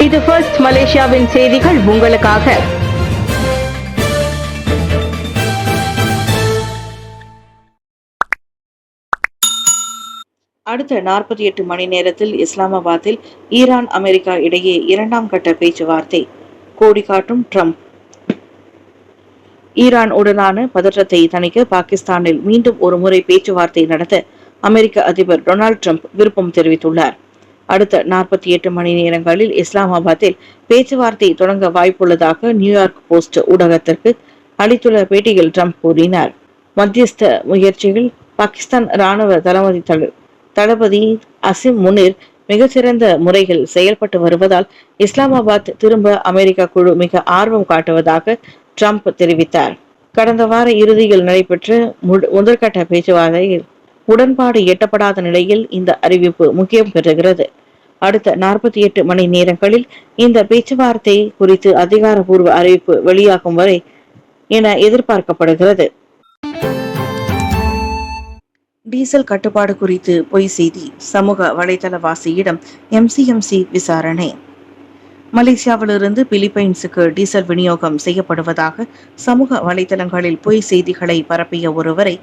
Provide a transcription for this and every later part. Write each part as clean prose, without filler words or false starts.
இது ஃபர்ஸ்ட் மலேசியாவின் செய்திகள் உங்களுக்காக. அடுத்த 48 மணி நேரத்தில் இஸ்லாமாபாத்தில் ஈரான் அமெரிக்கா இடையே 2ஆம் கட்ட பேச்சுவார்த்தை. கோடி காட்டும் ட்ரம்ப். ஈரான் உடனான பதற்றத்தை தணிக்க பாகிஸ்தானில் மீண்டும் ஒரு முறை பேச்சுவார்த்தை நடத்த அமெரிக்க அதிபர் டொனால்டு ட்ரம்ப் விருப்பம் தெரிவித்துள்ளார். அடுத்த 48 மணி நேரங்களில் இஸ்லாமாபாத்தில் பேச்சுவார்த்தை தொடங்க வாய்ப்புள்ளதாக நியூயார்க் போஸ்ட் ஊடகத்திற்கு அளித்துள்ள பேட்டியில் ட்ரம்ப் கூறினார். மத்தியஸ்த முயற்சிகள் பாகிஸ்தான் ராணுவ தளபதி அசிம் முனிர் மிகச்சிறந்த முறையில் செயல்பட்டு வருவதால் இஸ்லாமாபாத் திரும்ப அமெரிக்கா குழு மிக ஆர்வம் காட்டுவதாக ட்ரம்ப் தெரிவித்தார். கடந்த வார இறுதியில் நடைபெற்ற முதற்கட்ட பேச்சுவார்த்தையில் உடன்பாடு எட்டப்படாத நிலையில் இந்த அறிவிப்பு முக்கியம் பெறுகிறது. அடுத்த 48 மணி நேரங்களில் இந்த பேச்சுவார்த்தை குறித்து அதிகாரப்பூர்வ அறிவிப்பு வெளியாகும் வரை என எதிர்பார்க்கப்படுகிறது. டீசல் கட்டுப்பாடு குறித்து பொய் செய்தி, சமூக வலைதளவாசியிடம் எம்சிஎம்சி விசாரணை. மலேசியாவிலிருந்து பிலிப்பைன்ஸுக்கு டீசல் விநியோகம் செய்யப்படுவதாக சமூக வலைதளங்களில் பொய் செய்திகளை பரப்பிய ஒருவரை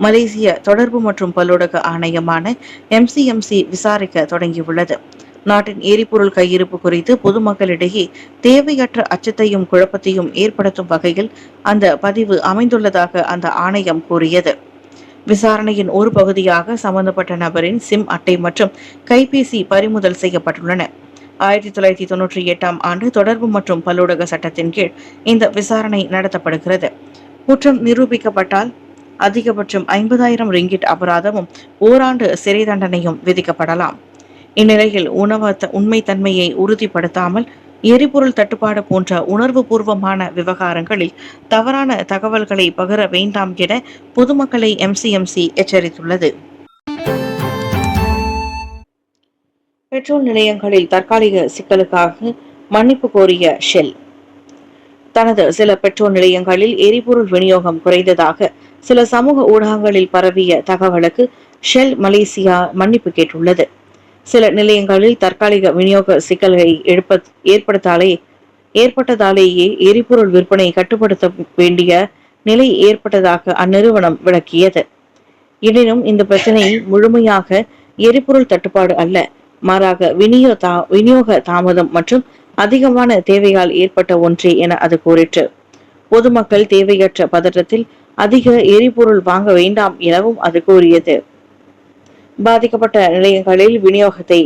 மலேசிய தொடர்பு மற்றும் பல்லூடக ஆணையமான எம்சிஎம்சி விசாரிக்க தொடங்கியுள்ளது. நாட்டின் எரிபொருள் கையிருப்பு குறித்து பொதுமக்களிடையே தேவையற்ற அச்சத்தையும் குழப்பத்தையும் ஏற்படுத்தும் வகையில் அந்த பதிவு அமைந்துள்ளதாக அந்த ஆணையம் கூறியது. விசாரணையின் ஒரு பகுதியாக சம்பந்தப்பட்ட நபரின் சிம் அட்டை மற்றும் கைபேசி பறிமுதல் செய்யப்பட்டுள்ளன. 1998ஆம் ஆண்டு தொடர்பு மற்றும் பல்லூடக சட்டத்தின் கீழ் இந்த விசாரணை நடத்தப்படுகிறது. குற்றம் நிரூபிக்கப்பட்டால் அதிகபட்சம் 50,000 ரிங்கிட் அபராதமும் ஓராண்டு சிறை தண்டனையும் விதிக்கப்படலாம். இந்நிலையில் உண்மைத்தன்மையை உறுதிப்படுத்தாமல் எரிபொருள் தட்டுப்பாடு போன்ற உணர்வு பூர்வமான விவகாரங்களில் தவறான தகவல்களை பகிர வேண்டாம் என பொதுமக்களை எம்சிஎம்சி எச்சரித்துள்ளது. பெட்ரோல் நிலையங்களில் தற்காலிக சிக்கலுக்காக மன்னிப்பு கோரிய ஷெல். தனது சில பெட்ரோல் நிலையங்களில் எரிபொருள் விநியோகம் குறைந்ததாக சில சமூக ஊடகங்களில் பரவிய தகவலுக்கு ஷெல் மலேசியா மன்னிப்பு கேட்டுள்ளது. சில நிலையங்களில் தற்காலிக விநியோக சிக்கல்களை ஏற்பட்டதாலேயே எரிபொருள் விற்பனை கட்டுப்படுத்த வேண்டிய நிலை ஏற்பட்டதாக அந்நிறுவனம் விளக்கியது. எனினும் இந்த பிரச்சனை முழுமையாக எரிபொருள் தட்டுப்பாடு அல்ல, மாறாக விநியோக தாமதம் மற்றும் அதிகமான தேவையால் ஏற்பட்ட ஒன்றே என அது கூறிற்று. பொதுமக்கள் தேவையற்ற பதற்றத்தில் அதிக எரிபொருள் வாங்க வேண்டாம் எனவும் அது கூறியது. பாதிக்கப்பட்ட நிலையங்களில் விநியோகத்தை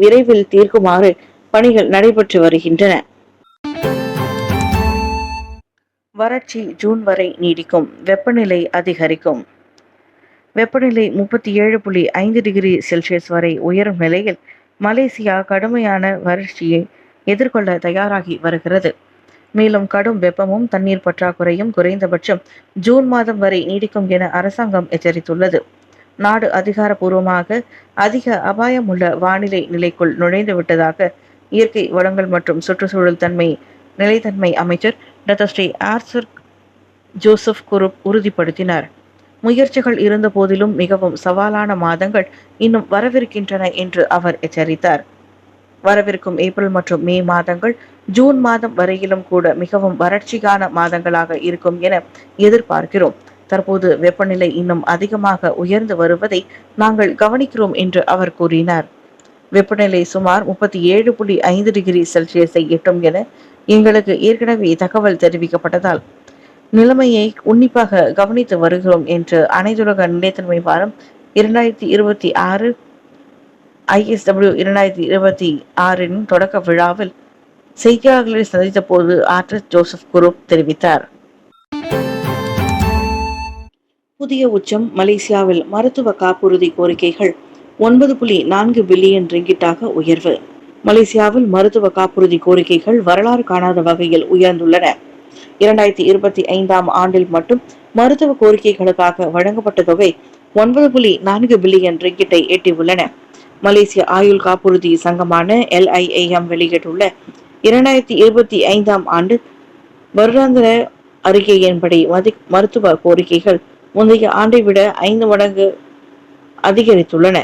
விரைவில் தீர்க்குமாறு பணிகள் நடைபெற்று வருகின்றன. வறட்சி ஜூன் வரை நீடிக்கும், வெப்பநிலை அதிகரிக்கும். வெப்பநிலை 37.5 டிகிரி செல்சியஸ் வரை உயரும் நிலையில் மலேசியா கடுமையான வறட்சியை எதிர்கொள்ள தயாராகி வருகிறது. மேலும் கடும் வெப்பமும் தண்ணீர் பற்றாக்குறையும் குறைந்தபட்சம் ஜூன் மாதம் வரை நீடிக்கும் என அரசாங்கம் எச்சரித்துள்ளது. நாடு அதிகாரப்பூர்வமாக அதிக அபாயம் உள்ள வானிலை நிலைக்குள் நுழைந்து விட்டதாக இயற்கை வளங்கள் மற்றும் சுற்றுச்சூழல் நிலைத்தன்மை அமைச்சர் டாக்டர் ஸ்ரீ ஆர்சர் ஜோசப் குருப் உறுதிப்படுத்தினார். முயற்சிகள் இருந்த போதிலும் மிகவும் சவாலான மாதங்கள் இன்னும் வரவிருக்கின்றன என்று அவர் எச்சரித்தார். வரவிருக்கும் ஏப்ரல் மற்றும் மே மாதங்கள் ஜூன் மாதம் வரையிலும் கூட மிகவும் வறட்சியான மாதங்களாக இருக்கும் என எதிர்பார்க்கிறோம். தற்போது வெப்பநிலை இன்னும் அதிகமாக உயர்ந்து வருவதை நாங்கள் கவனிக்கிறோம் என்று அவர் கூறினார். வெப்பநிலை சுமார் 37.5 டிகிரி செல்சியஸை எட்டும் என எங்களுக்கு ஏற்கனவே தகவல் தெரிவிக்கப்பட்டதால் நிலைமையை உன்னிப்பாக கவனித்து வருகிறோம் என்று அனைத்துலக நிலைத்தன்மை வாரம் 2026 ISW 2026 தொடக்க விழாவில் செய்தியாளர்களை சந்தித்த போது ஆர்டர் ஜோசப் குரூப் தெரிவித்தார். புதிய உச்சம். மலேசியாவில் மருத்துவ காப்புறுதி கோரிக்கைகள் 9.4 பில்லியன் ரிங்கிட்டாக உயர்வு. மலேசியாவில் மருத்துவ காப்புறுதி கோரிக்கைகள் வரலாறு காணாத வகையில் உயர்ந்துள்ளன. 2025ஆம் ஆண்டில் மட்டும் மருத்துவ கோரிக்கைகளுக்காக வழங்கப்பட்ட தொகை 9.4 பில்லியன் ரிங்கிட்டை எட்டியுள்ளன. மலேசிய ஆயுள் காப்புறுதி சங்கமான LIAM வெளியிட்டுள்ள 2025ஆம் ஆண்டு வருடாந்திர அறிக்கையின்படி மருத்துவ கோரிக்கைகள் முந்தைய ஆண்டை விட 5 மடங்கு அதிகரித்துள்ளன.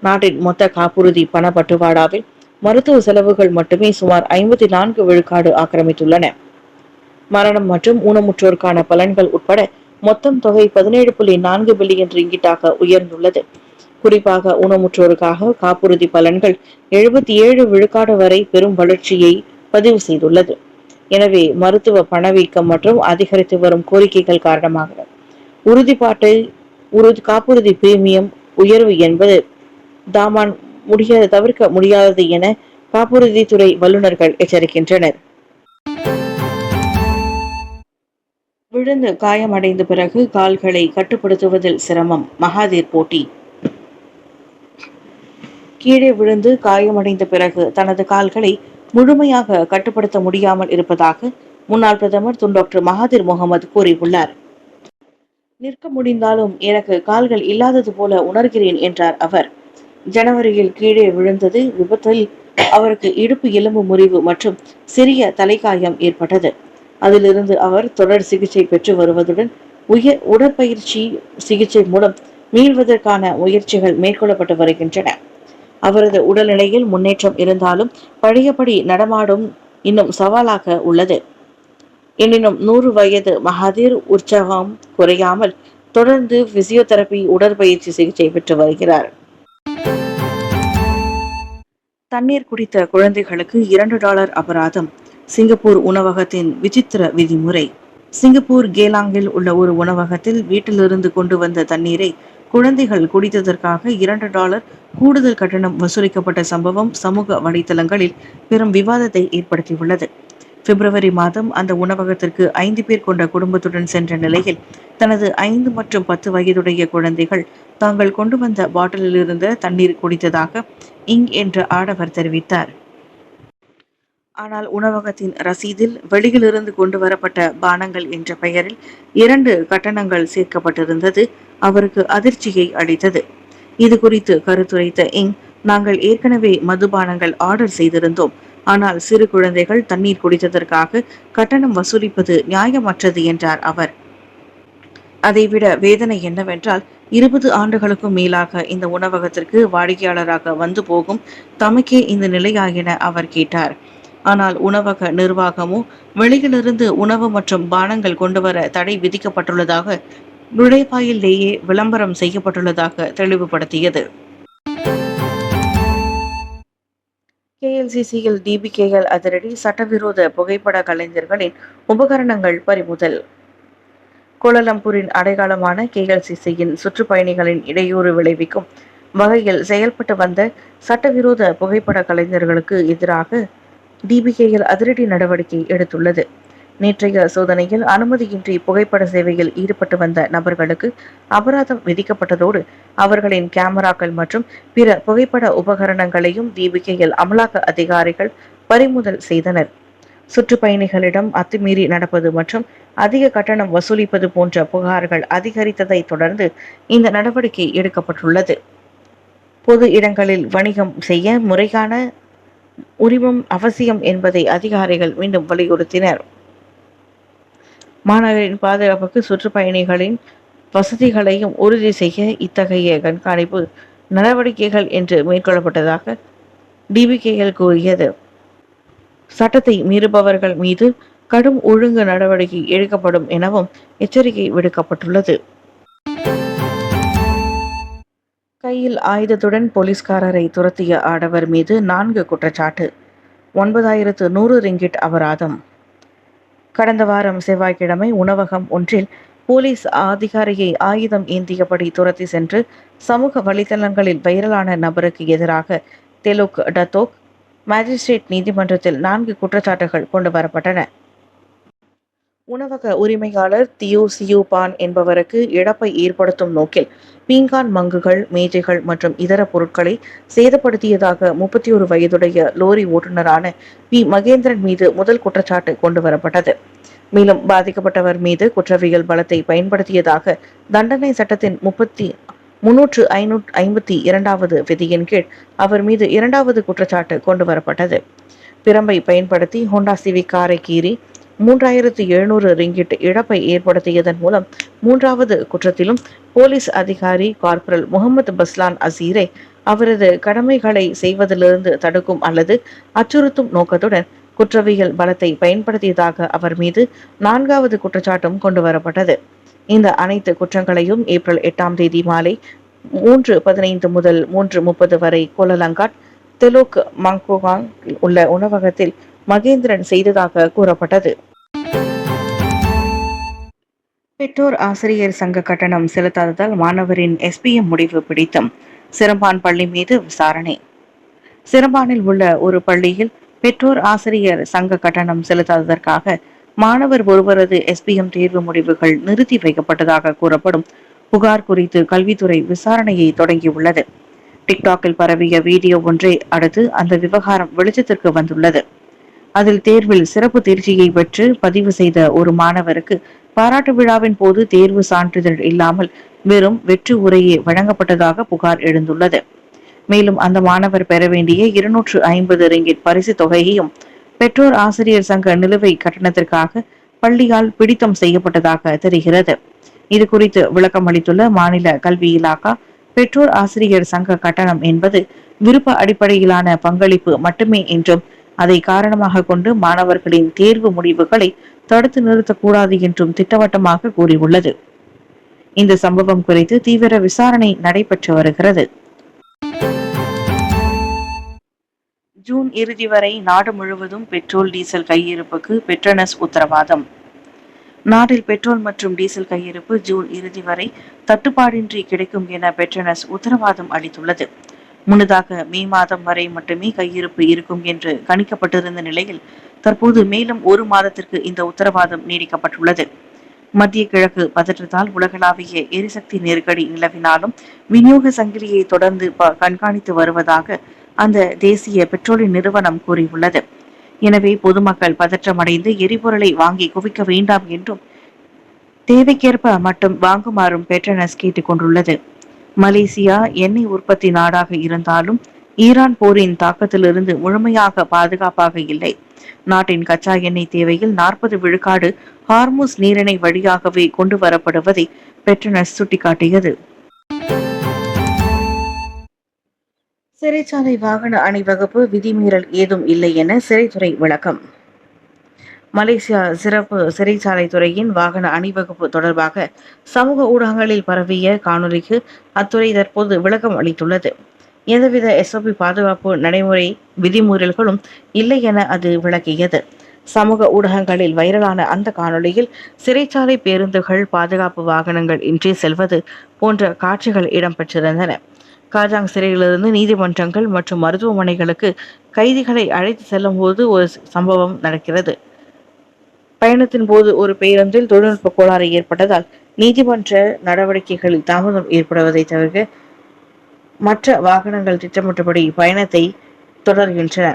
நாட்டின் மொத்த காப்புறுதி பண பட்டுவாடாவில் மருத்துவ செலவுகள் மட்டுமே சுமார் 54 விழுக்காடு ஆக்கிரமித்துள்ளன. மரணம் மற்றும் ஊனமுற்றோருக்கான பலன்கள் உட்பட மொத்தம் தொகை 17.4 பில்லியன் ரிங்கிட்டாக உயர்ந்துள்ளது. குறிப்பாக ஊனமுற்றோருக்காக காப்புறுதி பலன்கள் 77 விழுக்காடு வரை பெரும் வளர்ச்சியை பதிவு செய்துள்ளது. எனவே மருத்துவ பணவீக்கம் மற்றும் அதிகரித்து வரும் கோரிக்கைகள் காரணமாக காப்புறுதி பிரீமியம் உயர்வு என்பது தவிர்க்க முடியாதது என காப்புறுதித்துறை வல்லுநர்கள் எச்சரிக்கின்றனர். விழுந்து காயமடைந்த பிறகு கால்களை கட்டுப்படுத்துவதில் சிரமம், மகாதீர் போட்டி. கீழே விழுந்து காயமடைந்த பிறகு தனது கால்களை முழுமையாக கட்டுப்படுத்த முடியாமல் இருப்பதாக முன்னாள் பிரதமர் டாக்டர் மகாதீர் முகமது கூறியுள்ளார். நிற்க முடிந்தாலும் எனக்கு கால்கள் இல்லாதது போல உணர்கிறேன் என்றார் அவர். ஜனவரியில் கீழே விழுந்தது விபத்தில் அவருக்கு இடுப்பு எலும்பு முறிவு மற்றும் சிறிய தலைக்காயம் ஏற்பட்டது. அதிலிருந்து அவர் தொடர் சிகிச்சை பெற்று வருவதுடன் உடற்பயிற்சி சிகிச்சை மூலம் மீள்வதற்கான முயற்சிகள் மேற்கொள்ளப்பட்டு வருகின்றன. அவரது உடல்நிலையில் முன்னேற்றம் இருந்தாலும் பழையபடி நடமாடும் இன்னும் சவாலாக உள்ளது. எனினும் 100 வயது மகாதீர் உற்சாகம் குறையாமல் தொடர்ந்து பிசியோதெரபி உடற்பயிற்சி சிகிச்சை பெற்று வருகிறார். தண்ணீர் குடித்த குழந்தைகளுக்கு $2 அபராதம். சிங்கப்பூர் உணவகத்தின் விசித்திர விதிமுறை. சிங்கப்பூர் கேலாங்கில் உள்ள ஒரு உணவகத்தில் வீட்டிலிருந்து கொண்டு வந்த தண்ணீரை குழந்தைகள் குடித்ததற்காக $2 கூடுதல் கட்டணம் வசூலிக்கப்பட்ட சம்பவம் சமூக வலைதளங்களில் பெரும் விவாதத்தை ஏற்படுத்தியுள்ளது. பிப்ரவரி மாதம் அந்த உணவகத்திற்கு 5 பேர் கொண்ட குடும்பத்துடன் சென்ற நிலையில் தனது 5 மற்றும் 10 வயதுடைய குழந்தைகள் தாங்கள் கொண்டு வந்த பாட்டிலில் இருந்த தண்ணீர் குடித்ததாக இங் என்ற ஆடவர் தெரிவித்தார். ஆனால் உணவகத்தின் ரசீதில் வெளியிலிருந்து கொண்டு வரப்பட்ட பானங்கள் என்ற பெயரில் 2 கட்டணங்கள் சேர்க்கப்பட்டிருந்தது அவருக்கு அதிர்ச்சியை அளித்தது. இது குறித்து கருத்துரைத்த இங், நாங்கள் ஏற்கனவே மதுபானங்கள் ஆர்டர் செய்திருந்தோம். ஆனால் சிறு குழந்தைகள் தண்ணீர் குடித்ததற்காக கட்டணம் வசூலிப்பது நியாயமற்றது என்றார் அவர். அதைவிட வேதனை என்னவென்றால் 20 ஆண்டுகளுக்கும் மேலாக இந்த உணவகத்திற்கு வாடிக்கையாளராக வந்து போகும் தமக்கே இந்த நிலையா என அவர் கேட்டார். ஆனால் உணவக நிர்வாகமோ வெளியிலிருந்து உணவு மற்றும் பானங்கள் கொண்டு வர தடை விதிக்கப்பட்டுள்ளதாக நுழைவாயிலேயே விளம்பரம் செய்யப்பட்டுள்ளதாக தெளிவுபடுத்தியது. KLCCயில் DBKL அதிரடி, சட்டவிரோத புகைப்பட கலைஞர்களின் உபகரணங்கள் பறிமுதல். கோலாலம்பூரின் அடையாளமான KLCCயின் சுற்றுப்பயணிகளின் இடையூறு விளைவிக்கும் வகையில் செயல்பட்டு வந்த சட்டவிரோத புகைப்பட கலைஞர்களுக்கு எதிராக DBKL அதிரடி நடவடிக்கை எடுத்துள்ளது. நேற்றைய சோதனையில் அனுமதியின்றி புகைப்பட சேவையில் ஈடுபட்டு வந்த நபர்களுக்கு அபராதம் விதிக்கப்பட்டதோடு அவர்களின் கேமராக்கள் மற்றும் பிற புகைப்பட உபகரணங்களையும் DBKL அமலாக்க அதிகாரிகள் பறிமுதல் செய்தனர். சுற்றுப்பயணிகளிடம் அத்துமீறி நடப்பது மற்றும் அதிக கட்டணம் வசூலிப்பது போன்ற புகார்கள் அதிகரித்ததை தொடர்ந்து இந்த நடவடிக்கை எடுக்கப்பட்டுள்ளது. பொது இடங்களில் வணிகம் செய்ய முறையான உரிமம் அவசியம் என்பதை அதிகாரிகள் மீண்டும் வலியுறுத்தினர். மாநகரின் பாதுகாப்புக்கு சுற்றுப்பயணிகளின் வசதிகளையும் உறுதி செய்ய இத்தகைய கண்காணிப்பு நடவடிக்கைகள் என்று மேற்கொள்ளப்பட்டதாக DBKL கூறியது. சட்டத்தை மீறுபவர்கள் மீது கடும் ஒழுங்கு நடவடிக்கை எடுக்கப்படும் எனவும் எச்சரிக்கை விடுக்கப்பட்டுள்ளது. கையில் ஆயுதத்துடன் போலீஸ்காரரை துரத்திய ஆடவர் மீது 4 குற்றச்சாட்டு, 9100 ரிங்கிட் அபராதம். கடந்த வாரம் செவ்வாய்க்கிழமை உணவகம் ஒன்றில் போலீஸ் அதிகாரியை ஆயுதம் ஏந்தியபடி துரத்தி சென்று சமூக வலைதளங்களில் வைரலான நபருக்கு எதிராக தெலுக் டத்தோக் மேஜிஸ்ட்ரேட் நீதிமன்றத்தில் 4 குற்றச்சாட்டுகள் கொண்டு வரப்பட்டன. உணவக உரிமையாளர் தியோ பான் என்பவருக்கு இழப்பை ஏற்படுத்தும் நோக்கில் பீங்கான் மங்குகள், மேஜைகள் மற்றும் இதர பொருட்களை சேதப்படுத்தியதாக 31 வயதுடைய லோரி ஓட்டுநரான மகேந்திரன் மீது முதல் குற்றச்சாட்டு கொண்டு வரப்பட்டது. மேலும் பாதிக்கப்பட்டவர் மீது குற்றவியல் பலத்தை பயன்படுத்தியதாக தண்டனை சட்டத்தின் 352வது விதியின் கீழ் அவர் மீது 2வது குற்றச்சாட்டு கொண்டு வரப்பட்டது. பிரம்பை பயன்படுத்தி ஹோண்டா சிவிக் காரை கீறி 3700 ரிங்கிட் இழப்பை ஏற்படுத்தியதன் மூலம் 3வது குற்றத்திலும் போலீஸ் அதிகாரி கார்பரல் முகமது பஸ்லான் அசீரை அவரது கடமைகளை செய்வதிலிருந்து தடுக்கும் அல்லது அச்சுறுத்தும் நோக்கத்துடன் குற்றவியல் பலத்தை பயன்படுத்தியதாக அவர் மீது 4வது குற்றச்சாட்டும் கொண்டுவரப்பட்டது. இந்த அனைத்து குற்றங்களையும் ஏப்ரல் 8ஆம் தேதி மாலை 3:15 முதல் 3:30 வரை கோலலங்காட் தெலோக் மங்கோகாங் உள்ள உணவகத்தில் மகேந்திரன் செய்ததாக கூறப்பட்டது. பெற்றோர் ஆசிரியர் சங்க கட்டணம் செலுத்தாததால் மாணவரின் SPM முடிவு பிடித்தம். சிரம்பான் பள்ளி மீது விசாரணை. சிரம்பானில் உள்ள ஒரு பள்ளியில் பெற்றோர் ஆசிரியர் சங்க கட்டணம் செலுத்தாததற்காக மாணவர் ஒருவரது SPM தேர்வு முடிவுகள் நிறுத்தி வைக்கப்பட்டதாக கூறப்படும் புகார் குறித்து கல்வித்துறை விசாரணையை தொடங்கியுள்ளது. டிக்டாக்கில் பரவிய வீடியோ ஒன்றை அடுத்து அந்த விவகாரம் வெளிச்சத்திற்கு வந்துள்ளது. அதில் தேர்வில் சிறப்பு தேர்ச்சியை பெற்று பதிவு செய்த ஒரு மாணவருக்கு பாராட்டு விழாவின் போது தேர்வு சான்றிதழ் இல்லாமல் வெறும் வெற்று உரையே வழங்கப்பட்டதாக புகார் எழுந்துள்ளது. மேலும் அந்த மாணவர் பெற வேண்டிய 250 ரிங்கிட் பரிசு தொகையையும் பெற்றோர் ஆசிரியர் சங்க நிலுவை கட்டணத்திற்காக பள்ளியால் பிடித்தம் செய்யப்பட்டதாக தெரிகிறது. இது குறித்து விளக்கம் அளித்துள்ள மாநில கல்வி இலாகா, பெற்றோர் ஆசிரியர் சங்க கட்டணம் என்பது விருப்ப அடிப்படையிலான பங்களிப்பு மட்டுமே என்றும் அதை காரணமாக கொண்டு மாணவர்களின் தேர்வு முடிவுகளை தடுத்து நிறுத்தக்கூடாது என்றும் திட்டவட்டமாக கூறியுள்ளது. இந்த சம்பவம் குறித்து தீவிர விசாரணை நடைபெற்று வருகிறது. ஜூன் இறுதி வரை நாடு முழுவதும் பெட்ரோல் டீசல் கையிருப்புக்கு பெட்ரோனஸ் உத்தரவாதம். நாட்டில் பெட்ரோல் மற்றும் டீசல் கையிருப்பு ஜூன் இறுதி வரை தட்டுப்பாடின்றி கிடைக்கும் என பெட்ரோனஸ் உத்தரவாதம் அளித்துள்ளது. முன்னதாக மே மாதம் வரை மட்டுமே கையிருப்பு இருக்கும் என்று கணிக்கப்பட்டிருந்த நிலையில் தற்போது மேலும் 1 மாதத்திற்கு இந்த உத்தரவாதம் நீடிக்கப்பட்டுள்ளது. மத்திய கிழக்கு பதற்றத்தால் உலகளாவிய எரிசக்தி நெருக்கடி நிலவினாலும் விநியோக சங்கிலியை தொடர்ந்து கண்காணித்து வருவதாக அந்த தேசிய பெட்ரோலிய நிறுவனம் கூறியுள்ளது. எனவே பொதுமக்கள் பதற்றமடைந்து எரிபொருளை வாங்கி குவிக்க வேண்டாம் என்றும் தேவைக்கேற்ப மட்டும் வாங்குமாறும் பெட்ரோனஸ் கேட்டுக் கொண்டுள்ளது. மலேசியா எண்ணெய் உற்பத்தி நாடாக இருந்தாலும் ஈரான் போரின் தாக்கத்திலிருந்து முழுமையாக பாதுகாப்பாக இல்லை. நாட்டின் கச்சா எண்ணெய் தேவையில் 40 விழுக்காடு ஹார்முஸ் நீரிணை வழியாகவே கொண்டு வரப்படுவதை பெட்ரோனஸ் சுட்டிக்காட்டியது. சிறைச்சாலை வாகன அணிவகுப்பு விதிமீறல் ஏதும் இல்லை என சிறைத்துறை விளக்கம். மலேசியா சிறப்பு சிறைச்சாலை துறையின் வாகன அணிவகுப்பு தொடர்பாக சமூக ஊடகங்களில் பரவிய காணொலிக்கு அத்துறை தற்போது விளக்கம் அளித்துள்ளது. எந்தவித SOP பாதுகாப்பு நடைமுறை விதிமீறல்களும் இல்லை என அது விளக்கியது. சமூக ஊடகங்களில் வைரலான அந்த காணொலியில் சிறைச்சாலை பேருந்துகள் பாதுகாப்பு வாகனங்கள் இன்றி செல்வது போன்ற காட்சிகள் இடம்பெற்றிருந்தன. காஜாங் சிறையிலிருந்து நீதிமன்றங்கள் மற்றும் மருத்துவமனைகளுக்கு கைதிகளை அழைத்து செல்லும் போது ஒரு சம்பவம் நடக்கிறது. பயணத்தின் போது ஒரு பேருந்தில் தொழில்நுட்ப கோளாறு ஏற்பட்டதால் நீதிமன்ற நடவடிக்கைகளில் தாமதம் ஏற்படுவதை தவிர்க்க மற்ற வாகனங்கள் திட்டமிட்டபடி பயணத்தை தொடர்கின்றன.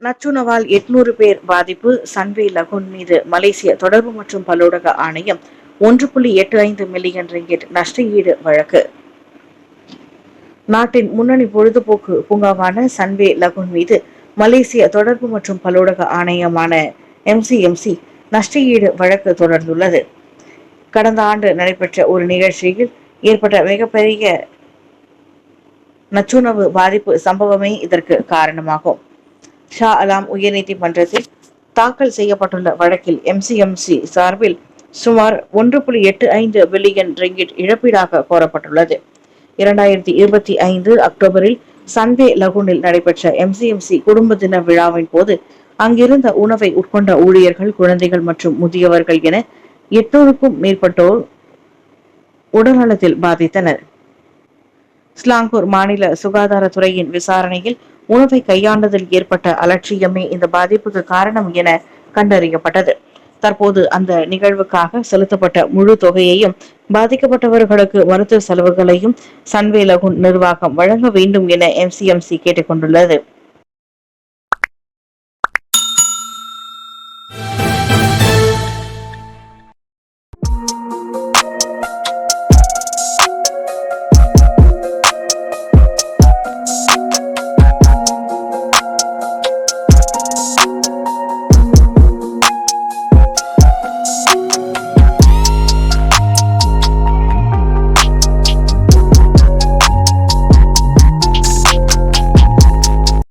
நச்சுணவால் 800 பேர் பாதிப்பு. சன்வே லகூன் மீது மலேசிய தொடர்பு மற்றும் பல்லூடக ஆணையம் 1.85 மில்லியன் ரிங்கிட் நஷ்டஈடு வழக்கு. நாட்டின் முன்னணி பொழுதுபோக்கு பூங்காவான சன்வே லகூன் மீது மலேசிய தொடர்பு மற்றும் பல்லூடக ஆணையமான MCMC நஷ்டஈடு வழக்கு தொடர்ந்துள்ளது. கடந்த ஆண்டு நடைபெற்ற ஒரு நிகழ்ச்சியில் ஏற்பட்ட மிகப்பெரிய நச்சுணவு பாதிப்பு சம்பவமே இதற்கு காரணமாகும். ஷா அலாம் உயர்நீதிமன்றத்தில் தாக்கல் செய்யப்பட்டுள்ள வழக்கில் MCMC சார்பில் சுமார் 1.85 பில்லியன் ரிங்கிட் இழப்பீடாக கோரப்பட்டுள்ளது. 2025 அக்டோபரில் சன்வே லகூனில் நடைபெற்ற MCMC குடும்ப தின விழாவின் போது அங்கிருந்த உணவை உட்கொண்ட ஊழியர்கள், குழந்தைகள் மற்றும் முதியவர்கள் என 800க்கும் மேற்பட்டோர் உடல்நலத்தில் பாதித்தனர். ஸ்லாங்கூர் மாநில சுகாதாரத்துறையின் விசாரணையில் உணவை கையாண்டதில் ஏற்பட்ட அலட்சியமே இந்த பாதிப்புக்கு காரணம் என கண்டறியப்பட்டது. தற்போது அந்த நிகழ்வுக்காக செலுத்தப்பட்ட முழு தொகையையும் பாதிக்கப்பட்டவர்களுக்கு மருத்துவ செலவுகளையும் சன்வே லகூன் நிர்வாகம் வழங்க வேண்டும் என MCMC கேட்டுக்கொண்டுள்ளது.